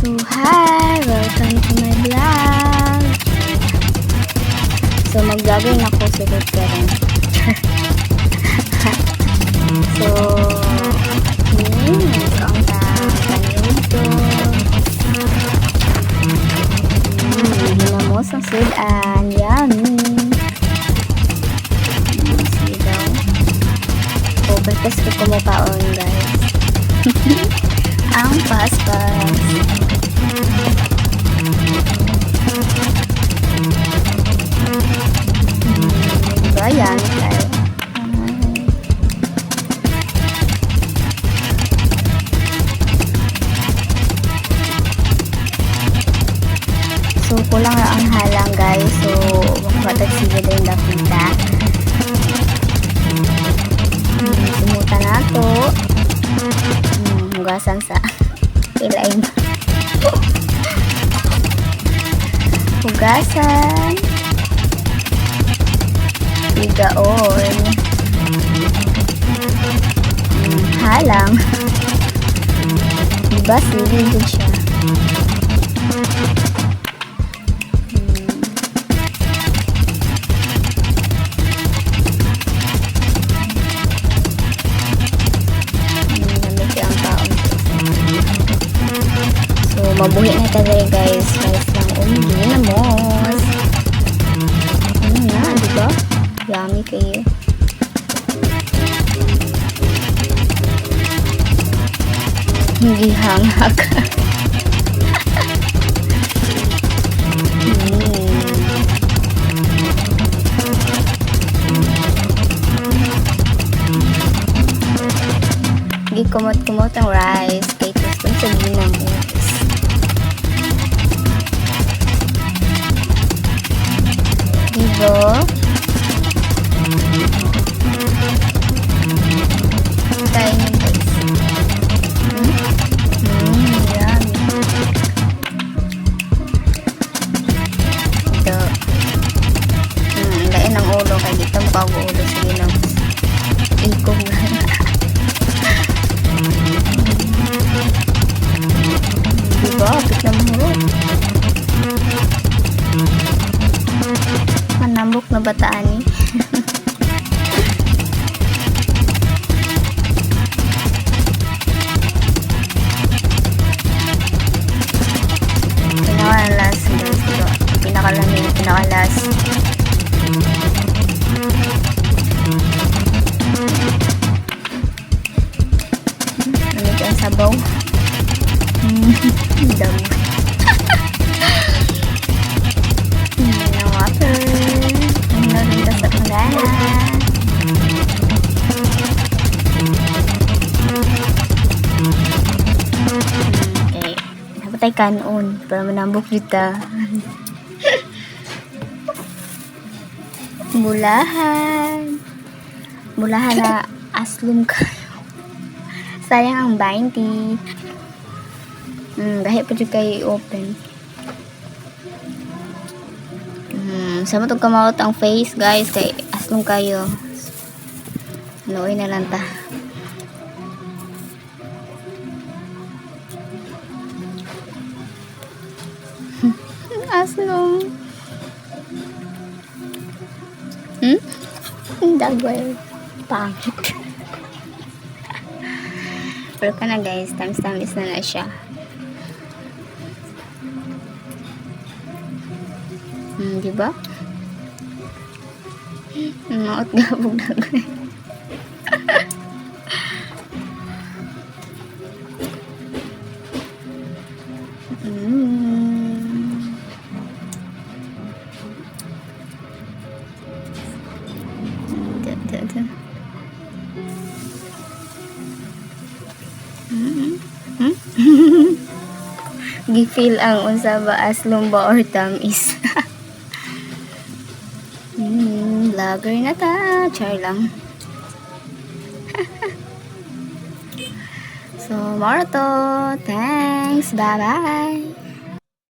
So hi! Welcome to my vlog! So mag-vlogger na ako sa good ka rin. So ang panood ko. Ginamos ang sudan. Yummy! Sige daw. So pagkas ko kumupaon guys. Ang paspas. Diba yan? So kulang na ang halang guys. So magpatag sige din dapita. Sumuta na to. Hugasan sa ilaim. Hugasan. Tigaon. Halang. Diba sili din siya. Mabuhi na talaga guys. Guys lang ginamos. Na, diba? Yummy kayo. Hindi hanghag. Hindi kumot-kumot ang rice. Kaya gusto sa ginamos. Diba? Kain nyo guys. Yummy. Ito. Lain ang ulo. Kaya dito mapag-ulo. Sige lang. Ikog na. Diba? Apit na mahurot. Manambok na bataan eh. Pinakalas guys, ito. Pinakalamig, pinakalas. Lamig ang sabaw. Dami. Water. Narinda sa pagana. Okay. Napatay kanon para manambok dito. Bulahan. Bulahan na aslum kayo. Sayang ang 20. Dahil pa dyan kayo open. Sama itong kamawat ang face guys. Kay aslong kayo. Haluin na lang ta. Aslong. Dagway. Pangit. Pero ka na guys. Tamis-tamis na siya. Diba? Maot gabog na guys. Gifeel ang unsa ba aslong ba or tamis. Vlogger na ta. Char lang. So, more to. Thanks. Bye-bye.